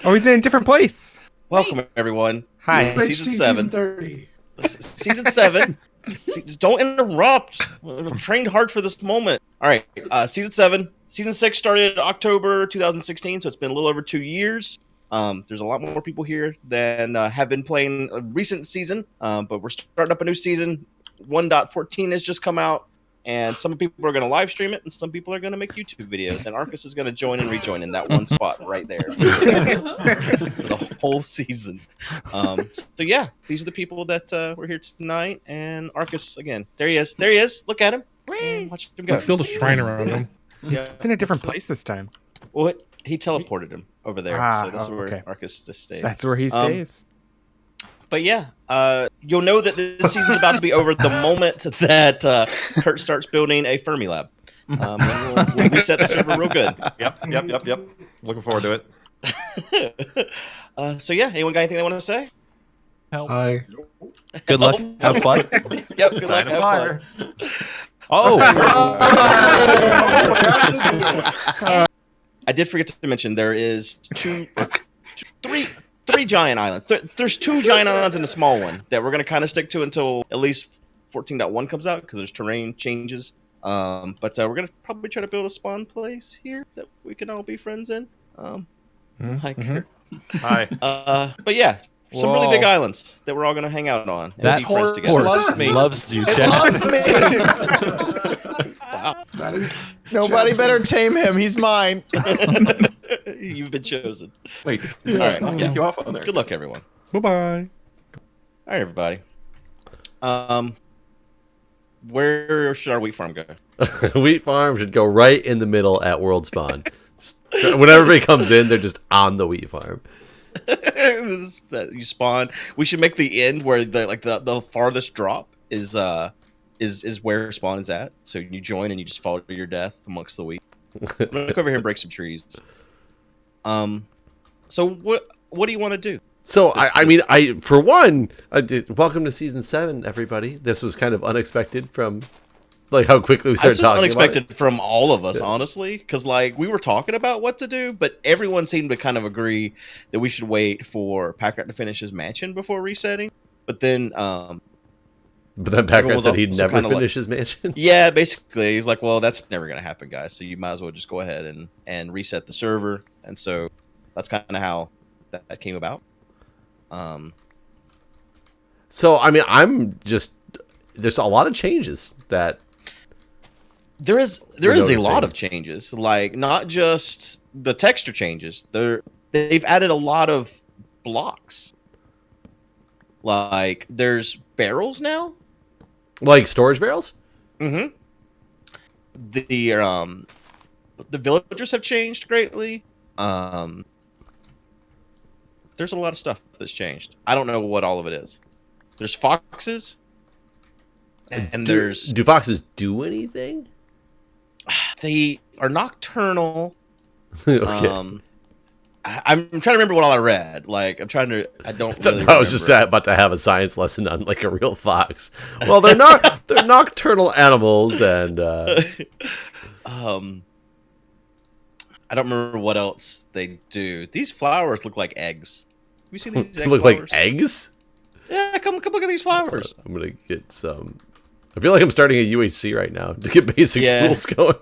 Oh, he's in a different place. Welcome, everyone. Hi. Season 7. 30. Season 7. Just don't interrupt. I've trained hard for this moment. All right. Season 7. Season 6 started October 2016, so it's been a little over 2 years. There's a lot more people here than have been playing a recent season, but we're starting up a new season. 1.14 has just come out. And some people are going to live stream it, and some people are going to make YouTube videos. And Arcus is going to join and rejoin in that one spot right there for the whole season. So yeah, these are the people that were here tonight. And Arcus, again, there he is. There he is. Look at him. And watch him go. Let's build a shrine around him. Yeah, It's in a different place this time. well, he teleported him over there. So this is where okay. Arcus just stays. That's where he stays. But yeah, you'll know that this season's about to be over the moment that Kurt starts building a Fermi lab. And we'll reset the server real good. Yep. Looking forward to it. So yeah, anyone got anything they want to say? Hi. Good luck. Have fun. Yep, good luck. Have fun. Oh. I did forget to mention there is three giant islands. There's 2 giant islands and a small one that we're going to kind of stick to until at least 14.1 comes out because there's terrain changes. But we're going to probably try to build a spawn place here that we can all be friends in. Hi. But yeah, some really Whoa. big islands that we're all going to hang out on. And That be friends horse together. loves me. Loves you, Chad. Wow. That is Nobody Chad's better one. tame him. He's mine. You've been chosen. Wait. All right. I'll Yeah. kick you off on there. Good luck, everyone. Bye-bye. All right, everybody. Where should our wheat farm go? Wheat farm should go right in the middle at world spawn. So when everybody comes in, they're just on the wheat farm. That you spawn. We should make the end where the farthest drop is where spawn is at. So you join and you just fall to your death amongst the wheat. I'm gonna go over here and break some trees. So what do you want to do? So for one, welcome to season 7, everybody. This was kind of unexpected from like how quickly we started This was talking unexpected about it. from all of us, honestly, because like we were talking about what to do, but everyone seemed to kind of agree that we should wait for Packrat to finish his mansion before resetting. But then, But then everyone Packrat was said he'd also never kinda finish his mansion. yeah, basically, he's like, well, that's never gonna happen, guys. So you might as well just go ahead and reset the server. And so that's kind of how that came about. So there's a lot of changes that There is noticing. a lot of changes, like not just the texture changes. They've added a lot of blocks. Like there's barrels now. like storage barrels. Mm-hmm. The villagers have changed greatly. There's a lot of stuff that's changed. I don't know what all of it is. There's foxes, and Do foxes do anything? they are nocturnal. Okay. I'm trying to remember what all I read. Like I don't really I was just remember. about to have a science lesson on like a real fox. Well, they're nocturnal animals, and I don't remember what else they do. These flowers look like eggs. Have you seen these egg look flowers? like eggs. Yeah, come look at these flowers. I'm gonna get some. I feel like I'm starting a UHC right now to get basic Yeah. tools going.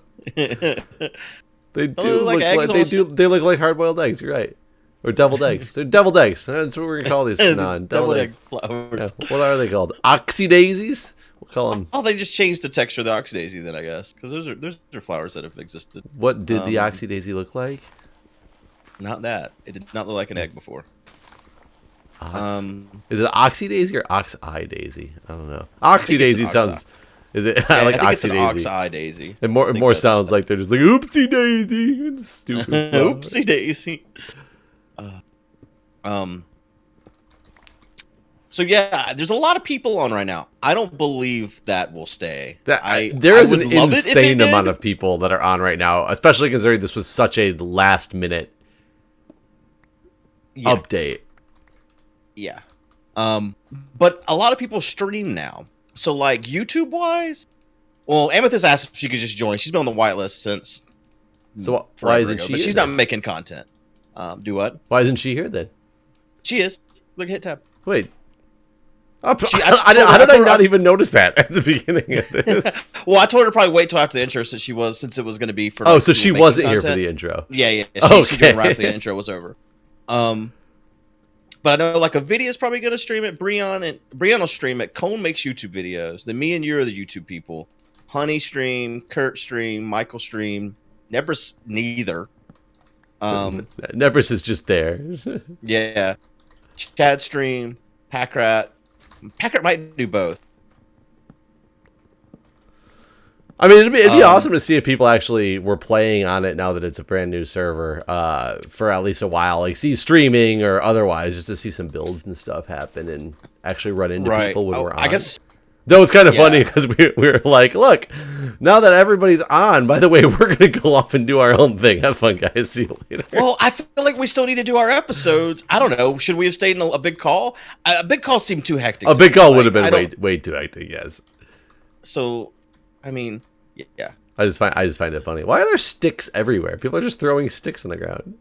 They do look like look eggs like almost. they look like hard-boiled eggs. You're right, or deviled eggs. They're deviled eggs. That's what we're gonna call these from now on. Deviled egg egg. flowers. Yeah. What are they called? Oxydaisies. We'll call them. Oh, they just changed the texture of the oxydaisy then, I guess, because those are flowers that have existed. What did the Um, oxydaisy look like? Not that. It did not look like an egg before. Is it oxydaisy or oxeye daisy? I don't know. Oxydaisy sounds. Is it? I like think it's an oxydaisy. oxeye daisy. It more I think more that's- sounds like they're just like oopsie daisy. It's stupid. flower. Oopsie daisy. So yeah, there's a lot of people on right now. I don't believe that will stay. There is an would love it if it insane amount did. of people that are on right now, especially considering this was such a last minute Yeah. update. Yeah. But a lot of people stream now. So like YouTube wise, well, Amethyst asked if she could just join. She's been on the whitelist since So why forever isn't ago, she? but in she's there? not making content. Do what? Why isn't she here then? She is. Look, hit tab. Wait. How did I I told her- not even notice that at the beginning of this? Well, I told her to probably wait till after the intro since it was going to be for. Oh, like, so people she making wasn't here for content. the intro. Yeah. She Okay. joined right after the intro was over. But I know like a video is probably going to stream it. Breon will stream it. Cone makes YouTube videos. Then me and you are the YouTube people. Honey stream, Kurt stream, Michael stream. Nebris neither. Nebris is just there. Yeah. Chad stream, Packrat. Packrat might do both. I mean, it'd be awesome to see if people actually were playing on it now that it's a brand new server for at least a while. Like, see streaming or otherwise, just to see some builds and stuff happen and actually run into people when we're on. I guess that was kind of funny because we were like, look, now that everybody's on, by the way, we're going to go off and do our own thing. Have fun, guys. See you later. Well, I feel like we still need to do our episodes. I don't know. Should we have stayed in a big call? A big call seemed too hectic. A to big me. call Like, would have I been don't- way too hectic, yes. So, I mean, yeah. I just find it funny. Why are there sticks everywhere? People are just throwing sticks on the ground.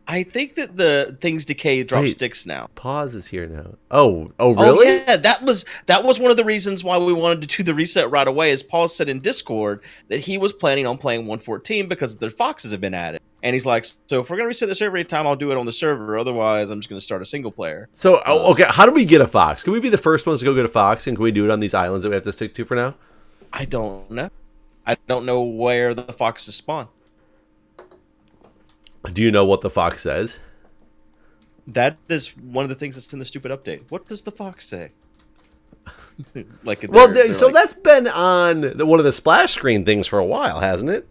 I think that the things decay drop Wait. sticks now. Pause is here now. Oh, really? Oh yeah, that was one of the reasons why we wanted to do the reset right away. Is Paul said in Discord that he was planning on playing 114 because the foxes have been added, and he's like, so if we're gonna reset the server every time, I'll do it on the server. Otherwise, I'm just gonna start a single player. So, okay, how do we get a fox? Can we be the first ones to go get a fox, and can we do it on these islands that we have to stick to for now? I don't know. I don't know where the foxes spawn. Do you know what the fox says? That is one of the things that's in the stupid update. What does the fox say? Like, Well, they're so like- that's been on one of the splash screen things for a while, hasn't it?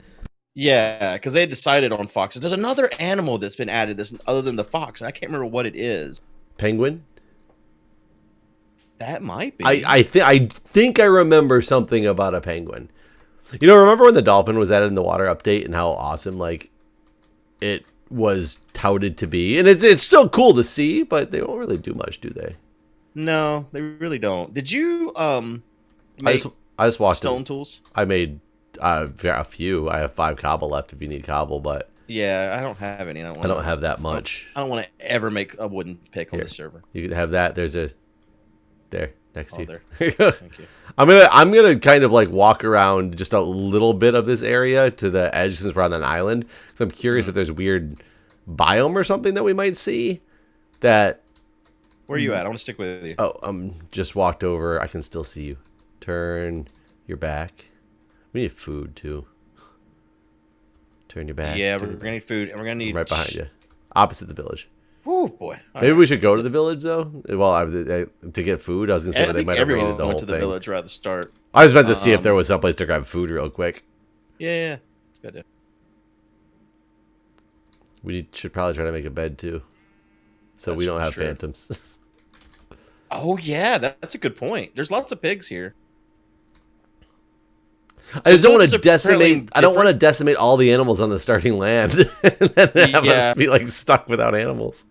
Yeah, because they had decided on foxes. There's another animal that's been added that's other than the fox, and I can't remember what it is. Penguin? That might be. I think I remember something about a penguin. You know, remember when the dolphin was added in the water update and how awesome like it was touted to be? And it's still cool to see, but they don't really do much, do they? No, they really don't. Did you I make just walked stone in. tools? I made a few. I have 5 cobble left if you need cobble, but Yeah, I don't have any. I don't have that much. I don't want to ever make a wooden pick on Here. the server. You can have that. There's a there next to Oh, you. there. Thank you. I'm gonna kind of like walk around just a little bit of this area to the edge since we're on an island. Because I'm curious if there's weird biome or something that we might see. That Where are you at? I want to stick with you. oh, just walked over. I can still see you. Turn your back. We need food too. Turn your back. Yeah, turn we're your gonna need food, and we're gonna need back. Right behind you, opposite the village. Oh boy. All Maybe right. we should go to the village though. Well, to get food. I was gonna say I but they think might have everyone raided the whole went to the thing. village right at the start. I was meant to see if there was someplace to grab food real quick. Yeah, it's good. Should probably try to make a bed too, so we That's don't have true. phantoms. Oh yeah, that's a good point. There's lots of pigs here. I just don't want villages to are apparently decimate. I don't want to different. decimate all the animals on the starting land, and then have Yeah. us be like stuck without animals.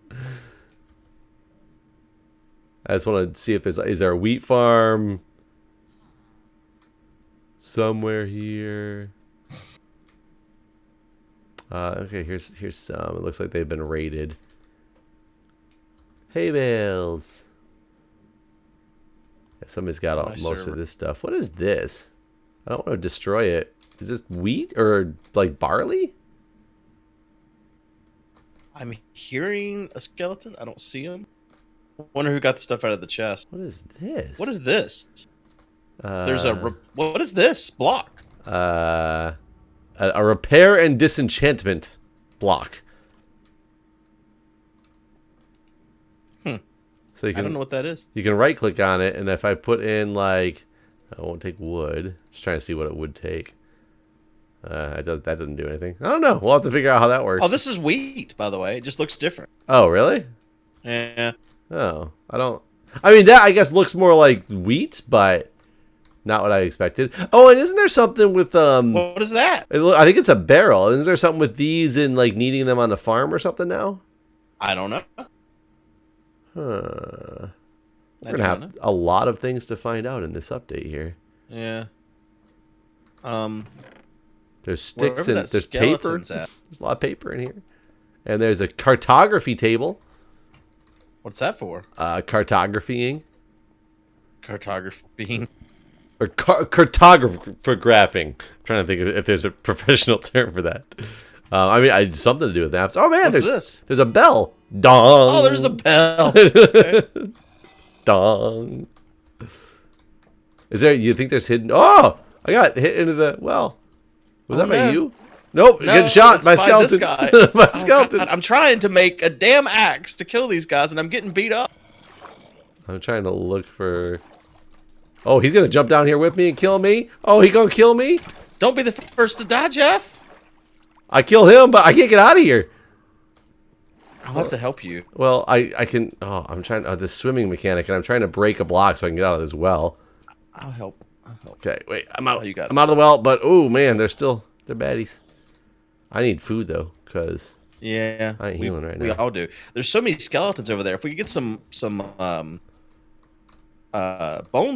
I just want to see if is there a wheat farm somewhere here. Okay, here's some. It looks like they've been raided. Hay bales. Yeah, somebody's got Nice most server. of this stuff. What is this? I don't want to destroy it. Is this wheat or like barley? I'm hearing a skeleton. I don't see him. Wonder who got the stuff out of the chest. What is this? What is this? There's Uh, what is this block? a repair and disenchantment block. So you I don't know can what that is. you can right click on it, and if I put in like I won't take wood. Just trying to see what it would take. That doesn't do anything. I don't know. We'll have to figure out how that works. Oh, this is wheat, by the way. It just looks different. Oh, really? Yeah. Oh, I mean, that I guess looks more like wheat, but not what I expected. Oh, and isn't there something with What is that? I think it's a barrel. Isn't there something with these and like needing them on the farm or something now? I don't know. Huh. We're I gonna don't have know. a lot of things to find out in this update here. Yeah. There's sticks Wherever and that there's paper. skeleton's at. There's a lot of paper in here, And there's a cartography table. What's that for? Cartographying. Cartography. Or cartographing. I'm trying to think if there's a professional term for that. I mean, something to do with maps. Oh man, What's there's a bell. Dong. Oh, there's a bell. Okay. Dong. Is there? You think there's hidden? Oh, I got hit into the well. Was that by no. you? Nope. No, Getting shot it's by by skeleton. this guy. My Oh, skeleton. God, I'm trying to make a damn axe to kill these guys, and I'm getting beat up. I'm trying to look for. Oh, he's gonna jump down here with me and kill me. Oh, he gonna kill me? Don't be the first to die, Jeff. I kill him, but I can't get out of here. I'll have to help you. Well, I can. Oh, I'm trying. This swimming mechanic, and I'm trying to break a block so I can get out of this well. I'll help. Okay, wait. I'm out. Oh, you got it. I'm out of the well, but oh man, they're baddies. I need food though, cause Yeah, I ain't healing right we now. all do. There's so many skeletons over there. If we could get some bones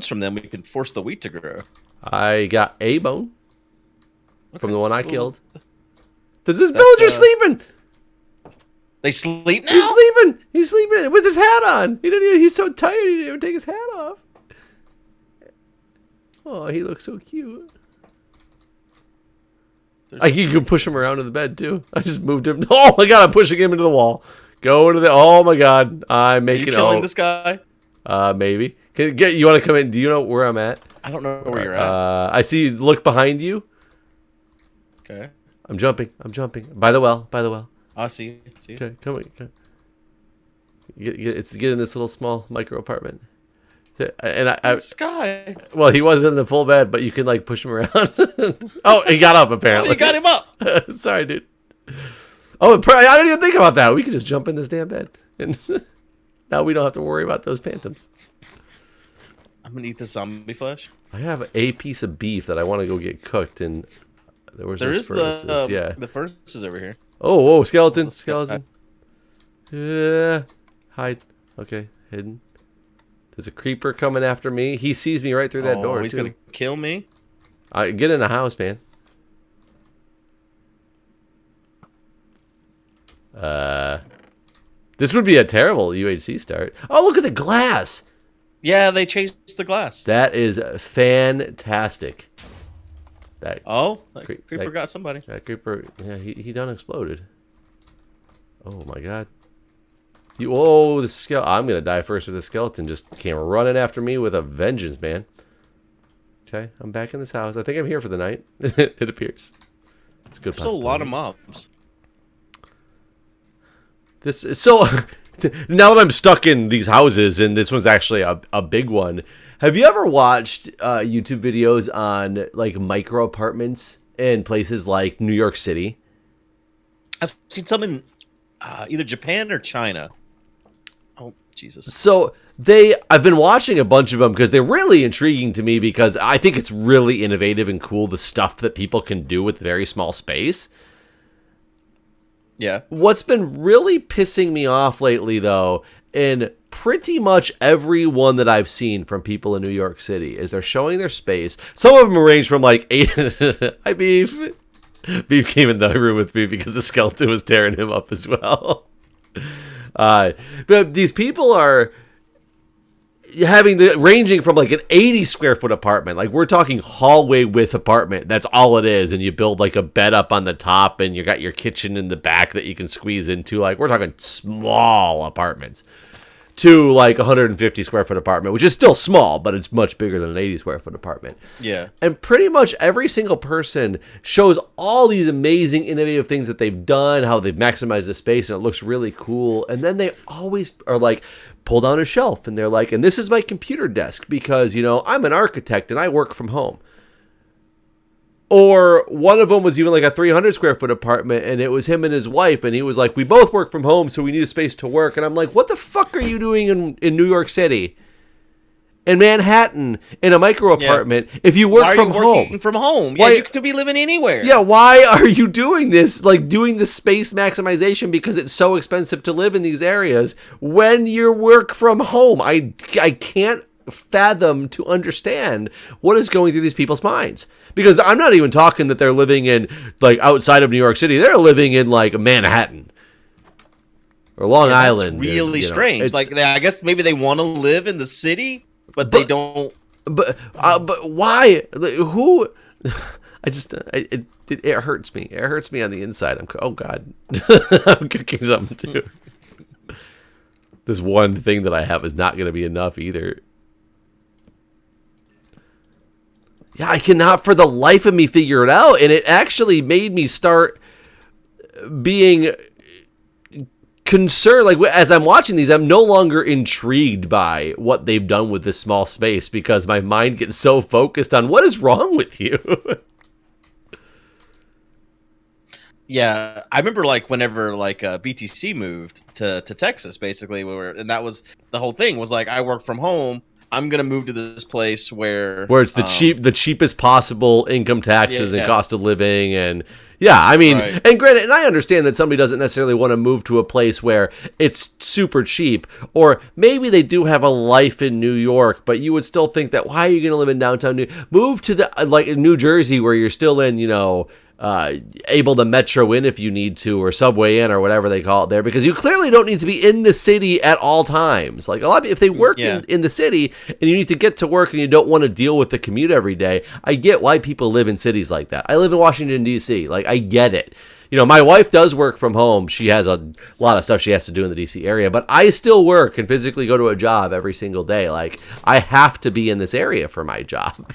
from them, we could force the wheat to grow. I got a bone from the one I cool. killed. Does this villager sleeping? They sleep now. He's sleeping. He's sleeping with his hat on. He's so tired he didn't even take his hat off. Oh, he looks so cute. You can push him around in the bed too. I just moved him. Oh my god, I'm pushing him into the wall. Go into the. Oh my god, I'm Are making. you killing this guy? Maybe. You want to come in? Do you know where I'm at? I don't know where you're at. I see. Look behind you. Okay. I'm jumping. By the well. I see you. See you. Okay, come on. Get in this little small micro apartment. And I This guy. well, he wasn't in the full bed, but you can like push him around. Oh, he got up Oh, apparently. you got him up. Sorry, dude. Oh, I didn't even think about that. We could just jump in this damn bed, and now we don't have to worry about those phantoms. I'm gonna eat the zombie flesh. I have a piece of beef that I want to go get cooked, and there There is furnaces. the furnaces over here. Oh, skeleton. Let's go. Yeah. Hide. Okay, hidden. There's a creeper coming after me. He sees me right through that door, He's too. gonna kill me. Get in the house, man. This would be a terrible UHC start. Oh, look at the glass. Yeah, they chased the glass. That is fantastic. That Creeper got somebody. That creeper, yeah, he done exploded. Oh my god. The skeleton. I'm gonna die first with the skeleton. Just came running after me with a vengeance, man. Okay, I'm back in this house. I think I'm here for the night. It appears. It's a good. There's a lot of mobs. So now that I'm stuck in these houses, and this one's actually a big one. Have you ever watched YouTube videos on like micro apartments in places like New York City? I've seen some in either Japan or China. Oh, Jesus. So I've been watching a bunch of them because they're really intriguing to me because I think it's really innovative and cool, the stuff that people can do with very small space. Yeah. What's been really pissing me off lately, though, in pretty much every one that I've seen from people in New York City, is they're showing their space. Some of them range from like 8. Hi, Beef. Beef came in the room with me because the skeleton was tearing him up as well. But these people are ranging from like an 80 square foot apartment. Like we're talking hallway width apartment. That's all it is. And you build like a bed up on the top and you got your kitchen in the back that you can squeeze into. Like we're talking small apartments. To like 150 square foot apartment, which is still small, but it's much bigger than an 80 square foot apartment. Yeah. And pretty much every single person shows all these amazing, innovative things that they've done, how they've maximized the space, and it looks really cool. And then they always are like, pull down a shelf, and they're like, and this is my computer desk because, I'm an architect and I work from home. Or one of them was even like a 300 square foot apartment, and it was him and his wife, and he was like, we both work from home, so we need a space to work. And I'm like, what the fuck are you doing in New York City? In Manhattan, in a micro apartment, if you work from home? From home? Yeah, you could be living anywhere. Yeah, why are you doing this? Like doing the space maximization because it's so expensive to live in these areas when you work from home. I can't fathom to understand what is going through these people's minds, because I'm not even talking that they're living in like outside of New York City. They're living in like Manhattan, or Long Yeah, that's Island. really you know, strange. it's- Like, I guess maybe they want to live in the city, but they don't. But why? Like, who? It hurts me. It hurts me on the inside. Oh God, I'm cooking something too. This one thing that I have is not going to be enough either. Yeah, I cannot for the life of me figure it out, and it actually made me start being concerned. Like, as I'm watching these, I'm no longer intrigued by what they've done with this small space because my mind gets so focused on what is wrong with you. Yeah, I remember like whenever like BTC moved to Texas, basically, and that was the whole thing was like I work from home. I'm gonna move to this place where it's the cheapest possible income taxes and yeah. cost of living, and yeah, I mean, Right. and granted, and I understand that somebody doesn't necessarily want to move to a place where it's super cheap, or maybe they do have a life in New York, but you would still think that why are you going to live in downtown move to the like New Jersey where you're still in, you know, able to metro in if you need to, or subway in, or whatever they call it there, because you clearly don't need to be in the city at all times. Like a lot of, if they work in the city and you need to get to work and you don't want to deal with the commute every day, I get why people live in cities like that. I live in Washington DC. Like, I get it. You know, my wife does work from home. She has a lot of stuff she has to do in the DC area, but I still work and physically go to a job every single day. Like, I have to be in this area for my job.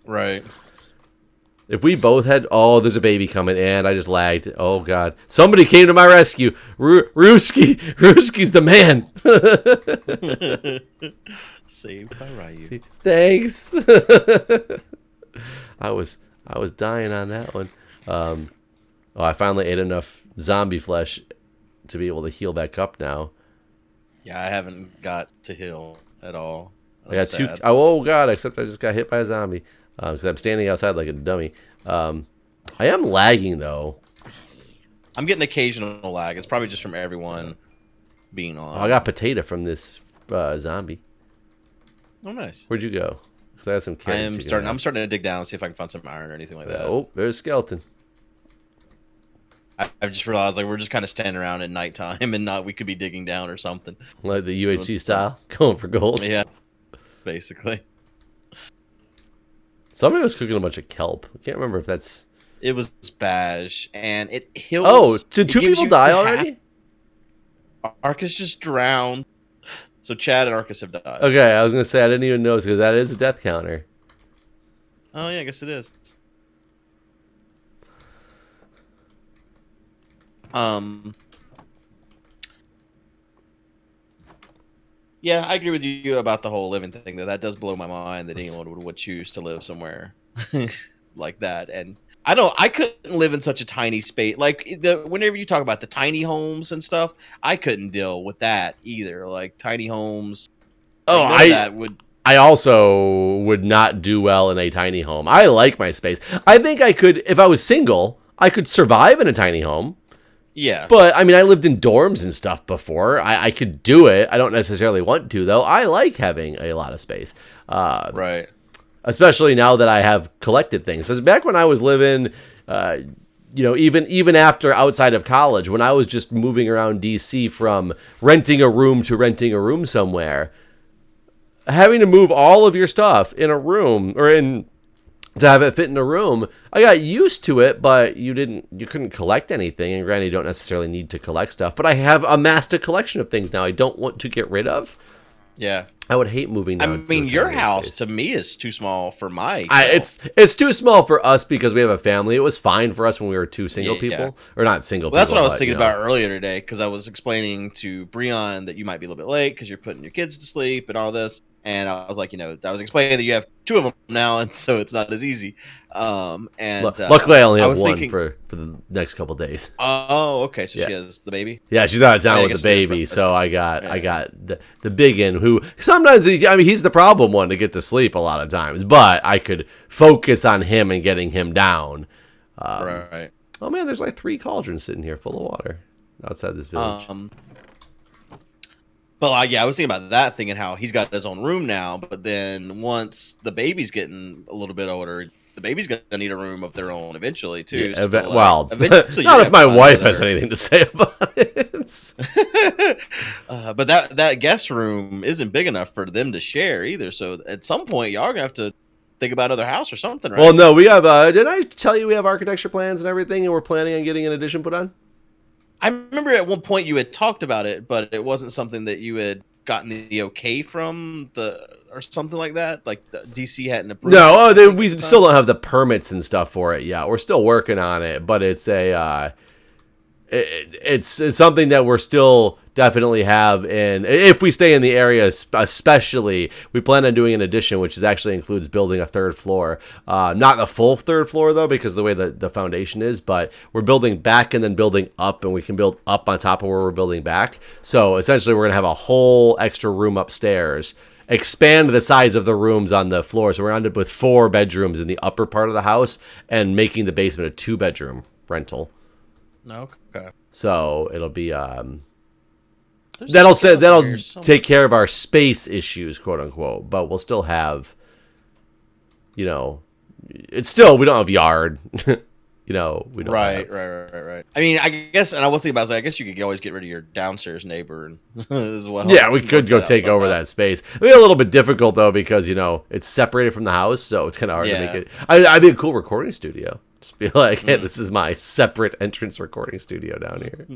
right. If we both had, there's a baby coming, and I just lagged. Oh God! Somebody came to my rescue. Ruski's the man. Saved by Ryu. Thanks. I was dying on that one. I finally ate enough zombie flesh to be able to heal back up now. Yeah, I haven't got to heal at all. I got two. Oh God! Except I just got hit by a zombie. Because I'm standing outside like a dummy. I am lagging, though. I'm getting occasional lag. It's probably just from everyone being on. I got potato from this zombie. Oh, nice. Where'd you go? Because I have some carrots. I'm starting to dig down and see if I can find some iron or anything like that. Oh, there's a skeleton. I've just realized like we're just kind of standing around at nighttime and we could be digging down or something. Like the UHC style? Going for gold? Yeah, basically. Somebody was cooking a bunch of kelp. I can't remember if that's... It was Baj, and it heals... Oh, did two people die already? Arcus just drowned. So Chad and Arcus have died. Okay, I was going to say, I didn't even notice, because that is a death counter. Oh, yeah, I guess it is. Yeah, I agree with you about the whole living thing, though. That does blow my mind that anyone would choose to live somewhere like that. And I couldn't live in such a tiny space. Like, whenever you talk about the tiny homes and stuff, I couldn't deal with that either. Like, tiny homes. I also would not do well in a tiny home. I like my space. I think I could, if I was single, I could survive in a tiny home. Yeah. But, I mean, I lived in dorms and stuff before. I could do it. I don't necessarily want to, though. I like having a lot of space. Right. Especially now that I have collected things. Because back when I was living, even after outside of college, when I was just moving around DC from renting a room to renting a room somewhere, having to move all of your stuff in a room, to have it fit in a room, I got used to it, but you couldn't collect anything, and granted, you don't necessarily need to collect stuff, but I have amassed a collection of things now I don't want to get rid of. Yeah. I would hate moving down. I mean, your house to me is too small for my. It's too small for us because we have a family. It was fine for us when we were two single people, or not single. Well, that's people, what I was thinking about earlier today because I was explaining to Breon that you might be a little bit late because you're putting your kids to sleep and all this, and I was like, I was explaining that you have two of them now, and so it's not as easy. Luckily, I only have one for the next couple days. Oh, okay. So she has the baby. Yeah, she's out of town with the baby, so I got the big one who sometimes he's the problem one to get to sleep a lot of times, but I could focus on him and getting him down. Right. Oh man, there's like 3 cauldrons sitting here full of water outside this village. But I was thinking about that thing and how he's got his own room now. But then once the baby's getting a little bit older, the baby's gonna need a room of their own eventually too. Yeah, not if my wife has anything to say about it. chance. But that guest room isn't big enough for them to share either. So at some point, y'all are gonna have to think about another house or something, right? Well, no, we have. Didn't I tell you we have architecture plans and everything, and we're planning on getting an addition put on? I remember at one point you had talked about it, but it wasn't something that you had gotten the okay from or something like that. Like the DC hadn't approved. No, we still don't have the permits and stuff for it yet. We're still working on it, but it's it's something that we're still definitely have. And if we stay in the area, especially, we plan on doing an addition, which actually includes building a third floor. Not the full third floor, though, because of the way the foundation is, but we're building back and then building up, and we can build up on top of where we're building back. So essentially, we're going to have a whole extra room upstairs, expand the size of the rooms on the floor. So we're going to end up with 4 bedrooms in the upper part of the house and making the basement a 2-bedroom rental. Okay. So it'll be that'll take care of our space issues, quote unquote. But we'll still have, it's still, we don't have yard. We don't. Right. I mean, I guess, and I was thinking about, I guess you could always get rid of your downstairs neighbor as well. Yeah, we could go take over that space. It'd be a little bit difficult though because it's separated from the house, so it's kind of hard to make it. I'd be a cool recording studio. Just be like, hey, this is my separate entrance recording studio down here.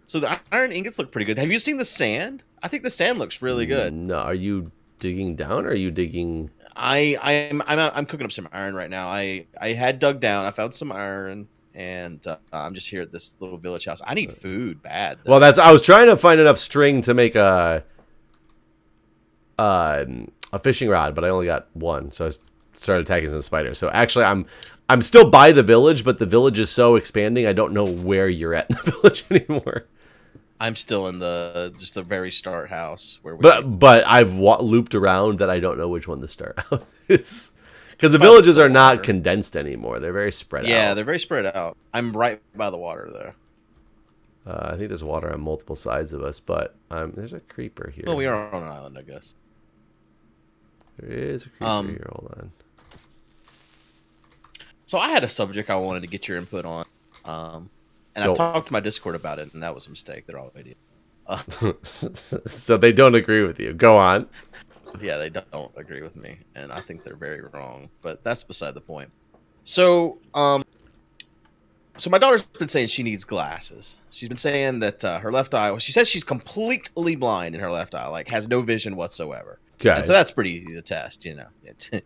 So the iron ingots look pretty good. Have you seen the sand? I think the sand looks really good. No, are you digging down or are you digging? I'm cooking up some iron right now. I had dug down. I found some iron, and I'm just here at this little village house. I need food bad, though. Well, I was trying to find enough string to make a fishing rod, but I only got one, so I started attacking some spiders. So actually, I'm still by the village, but the village is so expanding, I don't know where you're at in the village anymore. I'm still in the very start house where we. But I've looped around that I don't know which one the start house is, because the villages are not condensed anymore; they're very spread out. Yeah, they're very spread out. I'm right by the water there. I think there's water on multiple sides of us, but there's a creeper here. Well, we are on an island, I guess. There is a creeper here. Hold on. So I had a subject I wanted to get your input on, and I talked to my Discord about it, and that was a mistake. They're all idiots. So they don't agree with you. Go on. Yeah, they don't agree with me, and I think they're very wrong. But that's beside the point. So, so my daughter's been saying she needs glasses. She's been saying that her left eye. Well, she says she's completely blind in her left eye, like has no vision whatsoever. Okay. And so that's pretty easy to test,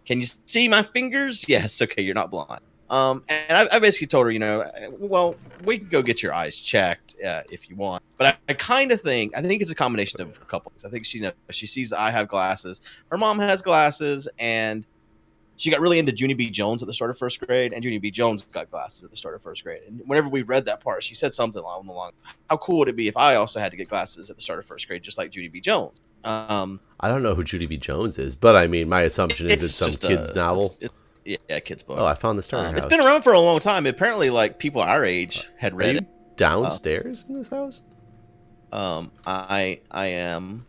Can you see my fingers? Yes. Okay, you're not blind. And I basically told her, well, we can go get your eyes checked if you want. But I kind of think it's a combination of a couple things. I think she sees that I have glasses. Her mom has glasses, and she got really into Junie B. Jones at the start of first grade, and Junie B. Jones got glasses at the start of first grade. And whenever we read that part, she said something along the line, how cool would it be if I also had to get glasses at the start of first grade, just like Junie B. Jones? I don't know who Junie B. Jones is, but I mean, my assumption is it's some kid's novel. Yeah, kid's book. Oh, I found the starter house. It's been around for a long time. Apparently, like people our age had read it. Downstairs in this house? I am,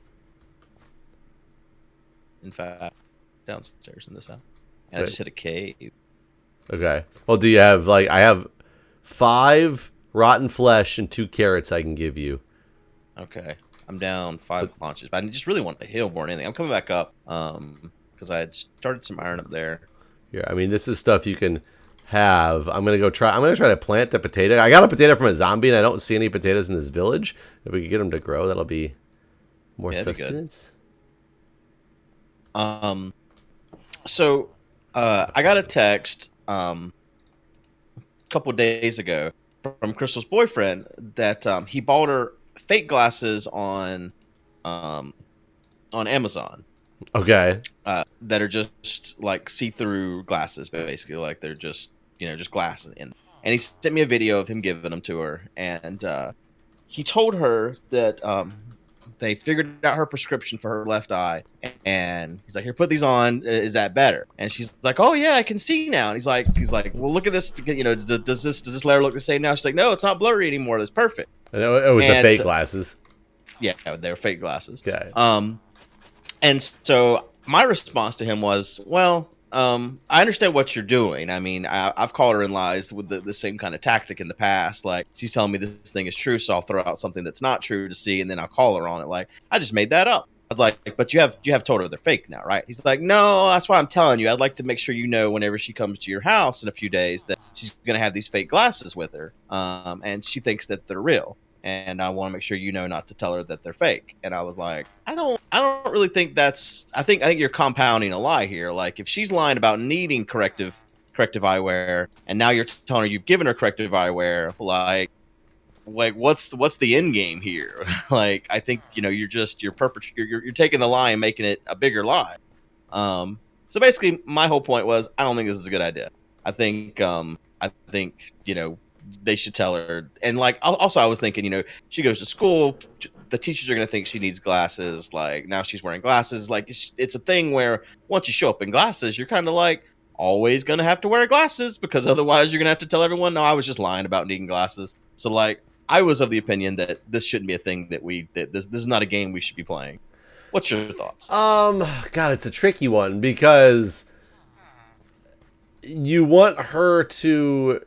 in fact, downstairs in this house, and I just hit a cave. Okay. Well, do you have I have 5 rotten flesh and 2 carrots I can give you. Okay. I'm down 5 launches, but I just really want to heal more than anything. I'm coming back up because I had started some iron up there. Yeah, I mean, this is stuff you can have. I'm gonna try to plant the potato. I got a potato from a zombie, and I don't see any potatoes in this village. If we could get them to grow, that'll be more sustenance. So I got a text a couple of days ago from Crystal's boyfriend that he bought her fake glasses on Amazon. Okay. That are just like see-through glasses, basically, like they're just just glasses. And he sent me a video of him giving them to her, and he told her that they figured out her prescription for her left eye, and he's like, "Here, put these on. Is that better?" And she's like, "Oh yeah, I can see now." And he's like, "Well, look at this. Does this letter look the same now?" She's like, "No, it's not blurry anymore. That's perfect." And it was the fake glasses. Yeah, they were fake glasses. Okay. And so my response to him was, well, I understand what you're doing. I mean, I've called her in lies with the same kind of tactic in the past. Like, she's telling me this thing is true, so I'll throw out something that's not true to see, and then I'll call her on it. Like, I just made that up. I was like, but you have told her they're fake now, right? He's like, no, that's why I'm telling you. I'd like to make sure you know whenever she comes to your house in a few days that she's gonna have these fake glasses with her, and she thinks that they're real. And I want to make sure you know not to tell her that they're fake. And I was like, I don't really think that's. I think you're compounding a lie here. Like, if she's lying about needing corrective eyewear, and now you're telling her you've given her corrective eyewear, like what's the end game here? Like, I think you're taking the lie and making it a bigger lie. So basically, my whole point was I don't think this is a good idea. I think they should tell her. And like, also I was thinking, she goes to school, the teachers are going to think she needs glasses. Like, now she's wearing glasses. Like, it's a thing where once you show up in glasses, you're kind of like always going to have to wear glasses, because otherwise you're going to have to tell everyone, no, I was just lying about needing glasses. So like, I was of the opinion that this shouldn't be a thing, that this is not a game we should be playing. What's your thoughts? God, it's a tricky one, because you want her to.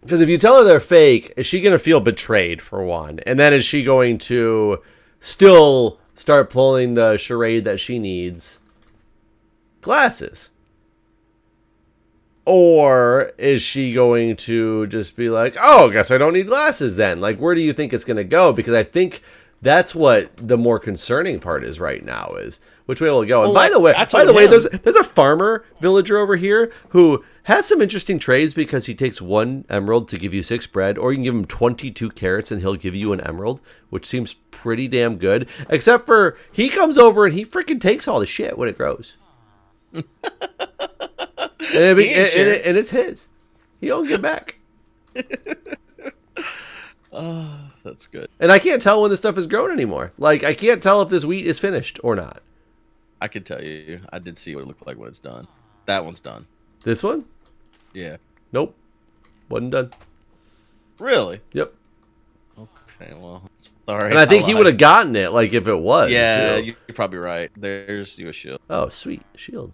Because if you tell her they're fake, is she going to feel betrayed, for one? And then is she going to still start pulling the charade that she needs glasses? Or is she going to just be like, oh, I guess I don't need glasses then? Like, where do you think it's going to go? Because I think that's what the more concerning part is right now, is which way will it go? And by the way, there's a farmer villager over here who has some interesting trades, because he takes 1 emerald to give you 6 bread, or you can give him 22 carrots and he'll give you an emerald, which seems pretty damn good. Except for he comes over and he freaking takes all the shit when it grows. and it's his. He don't get back. Oh, that's good. And I can't tell when this stuff is grown anymore. Like, I can't tell if this wheat is finished or not. I can tell you, I did see what it looked like when it's done. That one's done. This one? Yeah. Nope. Wasn't done. Really? Yep. Okay, well, sorry. And I think he would have gotten it, like, if it was. Yeah, too. you're probably right. There's your shield. Oh, sweet. Shield.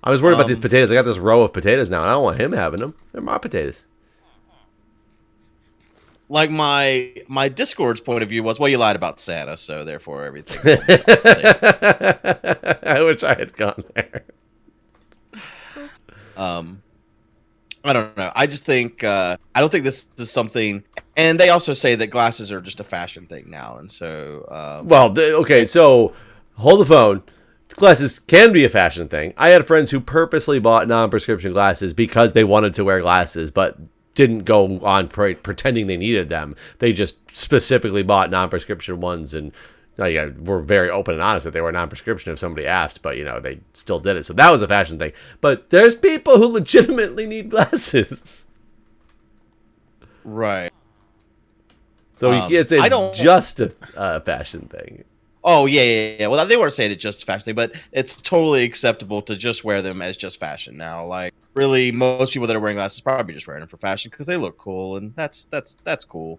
I was worried about these potatoes. I got this row of potatoes now, and I don't want him having them. They're my potatoes. Like, my Discord's point of view was, well, you lied about Santa, so therefore everything. I wish I had gone there. I don't know. I just think I don't think this is something. And they also say that glasses are just a fashion thing now, and so. Okay, so hold the phone. Glasses can be a fashion thing. I had friends who purposely bought non-prescription glasses because they wanted to wear glasses, but didn't go on pretending they needed them. They just specifically bought non-prescription ones, and were very open and honest that they were non-prescription if somebody asked, but they still did it. So that was a fashion thing. But there's people who legitimately need glasses. Right. So you can't say it's just a fashion thing. Oh, yeah. Well, they weren't saying it's just a fashion thing, but it's totally acceptable to just wear them as just fashion now. Like, really, most people that are wearing glasses probably just wearing them for fashion because they look cool, and that's cool.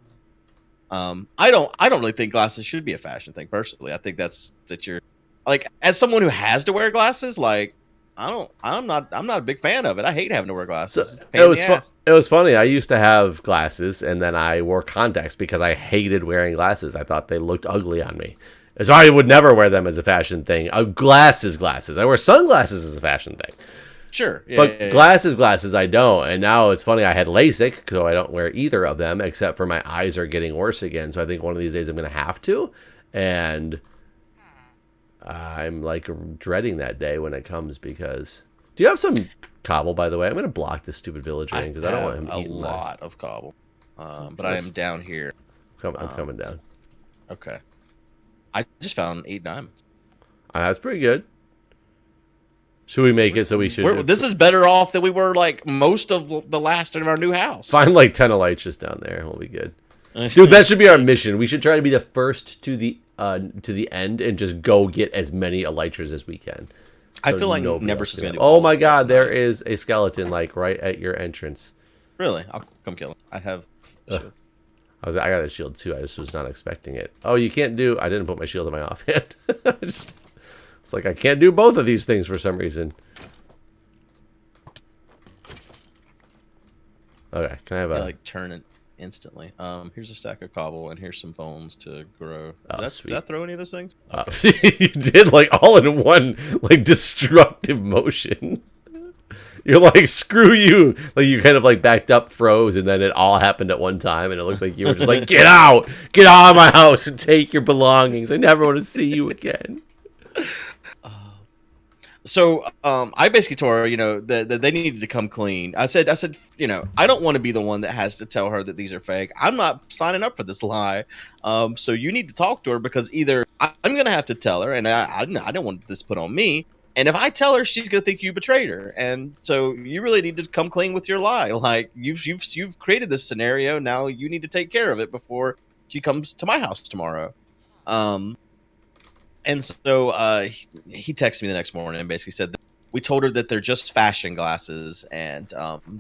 I don't really think glasses should be a fashion thing personally. I think that you're like, as someone who has to wear glasses, like, I'm not a big fan of it. I hate having to wear glasses. So, it was funny. I used to have glasses, and then I wore contacts because I hated wearing glasses. I thought they looked ugly on me. So I would never wear them as a fashion thing. Glasses. I wear sunglasses as a fashion thing. Sure. Yeah, but glasses, I don't. And now it's funny, I had LASIK, so I don't wear either of them, except for my eyes are getting worse again. So I think one of these days I'm going to have to. And I'm like dreading that day when it comes, because... Do you have some cobble, by the way? I'm going to block this stupid villager in because I don't want him eating a lot of cobble. But I am down here. I'm coming down. Okay. I just found 8 diamonds. That's pretty good. Should we make it so we should... This is better off than we were, like, most of the last of our new house. Find, like, 10 elytras down there. We'll be good. Dude, that should be our mission. We should try to be the first to the end and just go get as many elytras as we can. So I feel like Nebrus is going to do Oh, my God. There is a skeleton, like, right at your entrance. Really? I'll come kill him. I have... I got a shield too. I just was not expecting it. Oh, you can't do... I didn't put my shield in my offhand. It's like I can't do both of these things for some reason. Okay, can I have a... like turn it instantly. Here's a stack of cobble, and here's some bones to grow. Oh, Did I throw any of those things? You did, like, all in one, like, destructive motion. You're like, screw you. Like, you kind of, like, backed up, froze, and then it all happened at one time, and it looked like you were just like, get out! Get out of my house and take your belongings. I never want to see you again. So I basically told her, that they needed to come clean. I said, I don't want to be the one that has to tell her that these are fake. I'm not signing up for this lie. So you need to talk to her, because either I'm going to have to tell her, and I don't want this put on me. And if I tell her, she's going to think you betrayed her. And so you really need to come clean with your lie. Like, you've created this scenario. Now you need to take care of it before she comes to my house tomorrow. And so he texted me the next morning and basically said that we told her that they're just fashion glasses, and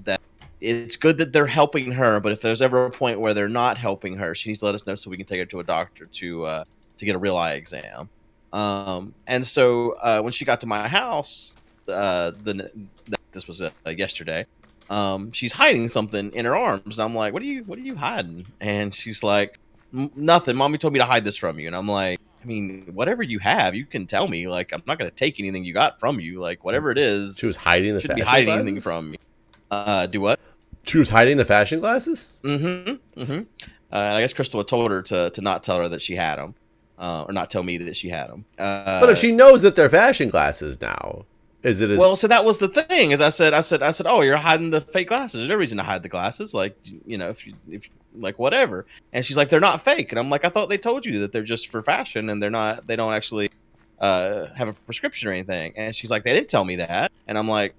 that it's good that they're helping her, but if there's ever a point where they're not helping her, she needs to let us know so we can take her to a doctor to get a real eye exam. And so when she got to my house, this was yesterday, she's hiding something in her arms. And I'm like, what are you hiding? And she's like, nothing. Mommy told me to hide this from you. And I'm like, I mean, whatever you have, you can tell me. Like, I'm not going to take anything you got from you. Like, whatever it is. She was hiding the fashion glasses? Shouldn't be hiding anything from me. Do what? She was hiding the fashion glasses? I guess Crystal had told her to not tell her that she had them. Or not tell me that she had them. But if she knows that they're fashion glasses now, is it as... Well, so that was the thing. Is I said, oh, you're hiding the fake glasses. There's no reason to hide the glasses. Like, if like whatever. And she's like, they're not fake. And I'm like, I thought they told you that they're just for fashion and they don't actually have a prescription or anything. And she's like, they didn't tell me that. And I'm like,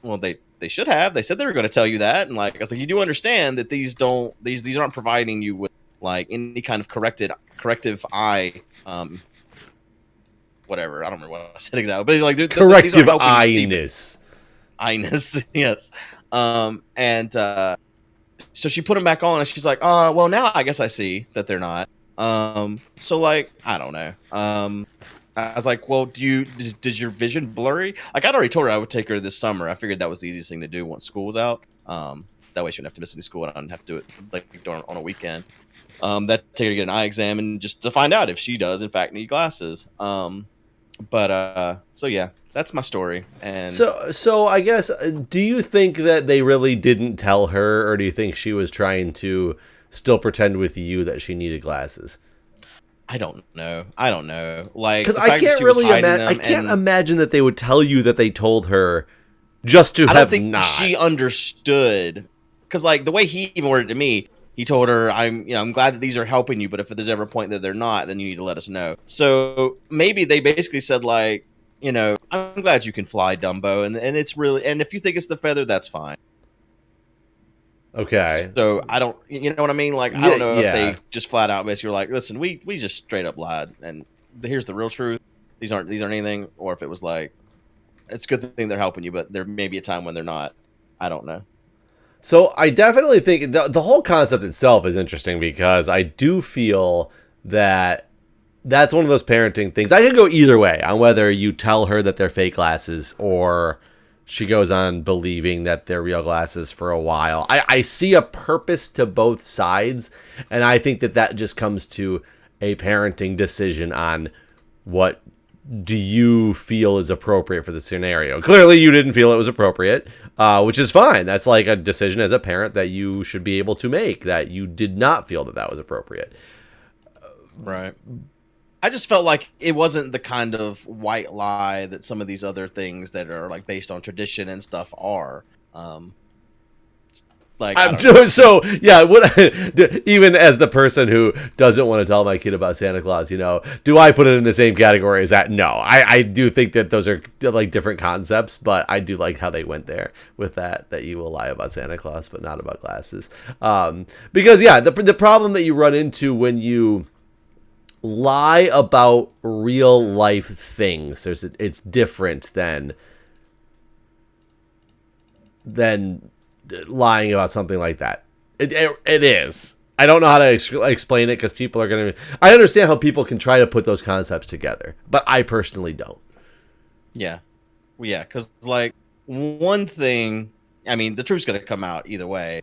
well, they should have. They said they were going to tell you that. And like, I was like, you do understand that these aren't providing you with like any kind of corrective eye, whatever. I don't remember what I said exactly, but like corrective eye-ness. Eye-ness, yes. So she put them back on, and she's like, well, now I guess I see that they're not. So like, I don't know. I was like, well, does your vision blurry? Like, I'd already told her I would take her this summer. I figured that was the easiest thing to do once school was out. That way she wouldn't have to miss any school, and I didn't have to do it like on a weekend. That take her to get an eye exam and just to find out if she does in fact need glasses. So yeah, that's my story. And so I guess, do you think that they really didn't tell her, or do you think she was trying to still pretend with you that she needed glasses? I don't know. Like, because I can't really imagine. I can't imagine that they would tell you that they told her just to have not. I don't think she understood. Because like the way he even worded it to me, he told her, I'm glad that these are helping you, but if there's ever a point that they're not, then you need to let us know. So maybe they basically said like, I'm glad you can fly, Dumbo, and it's really, and if you think it's the feather, that's fine. Okay. So I don't, you know what I mean? Like, I don't know if they just flat out basically were like, listen, we just straight up lied, and here's the real truth. These aren't anything, or if it was like, it's a good thing they're helping you, but there may be a time when they're not. I don't know. So I definitely think the whole concept itself is interesting, because I do feel that that's one of those parenting things. I could go either way on whether you tell her that they're fake glasses or she goes on believing that they're real glasses for a while. I see a purpose to both sides, and I think that just comes to a parenting decision on what do you feel is appropriate for the scenario. Clearly, you didn't feel it was appropriate, which is fine. That's like a decision as a parent that you should be able to make, that you did not feel that was appropriate. Right. I just felt like it wasn't the kind of white lie that some of these other things that are like based on tradition and stuff are. So yeah, even as the person who doesn't want to tell my kid about Santa Claus, do I put it in the same category as that? No, I do think that those are like different concepts, but I do like how they went there with that you will lie about Santa Claus, but not about glasses. Because yeah, the problem that you run into when you lie about real life things, it's different than lying about something like that. It is. I don't know how to explain it, because people are going to... I understand how people can try to put those concepts together, but I personally don't. Yeah. Well, yeah, because like one thing, I mean, the truth's gonna come out either way,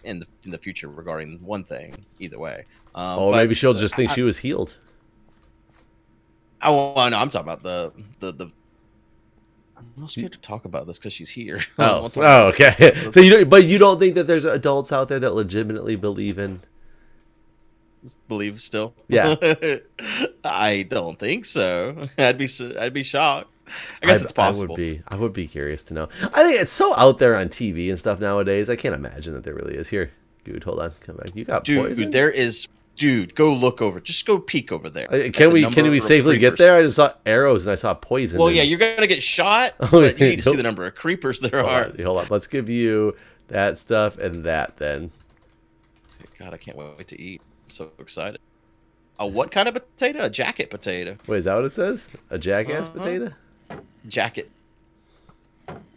in the future regarding one thing either way. Oh, But maybe she'll just think she was healed. no, I'm talking about the. I'm not scared to talk about this because she's here. Oh, okay. So but you don't think that there's adults out there that legitimately believe in? Believe still? Yeah. I don't think so. I'd be shocked. I guess it's possible. I would be curious to know. I think it's so out there on TV and stuff nowadays. I can't imagine that there really is. Here, Guude, hold on, come back. You got poison? There is. Dude, go look over. Just go peek over there. Can we safely get there? I just saw arrows and I saw poison. Well, yeah, you're gonna get shot, but you need to see the number of creepers there are. Hold on. Let's give you that stuff and that then. God, I can't wait to eat. I'm so excited. What kind of potato? A jacket potato. Wait, is that what it says? A jackass potato? Jacket.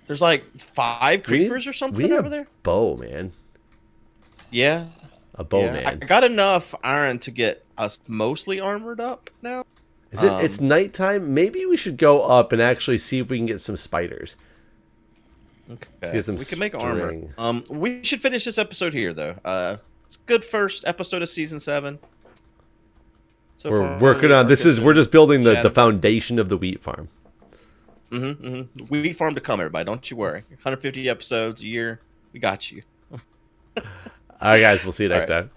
There's like 5 creepers or something over there. Bow, man. Yeah. A bowman. I got enough iron to get us mostly armored up now. It's nighttime. Maybe we should go up and actually see if we can get some spiders. Okay. We can make armor. We should finish this episode here, though. It's a good first episode of season 7. So we're working on this. We're just building the foundation of the wheat farm. Wheat farm to come, everybody. Don't you worry. 150 episodes a year. We got you. All right, guys. We'll see you next time.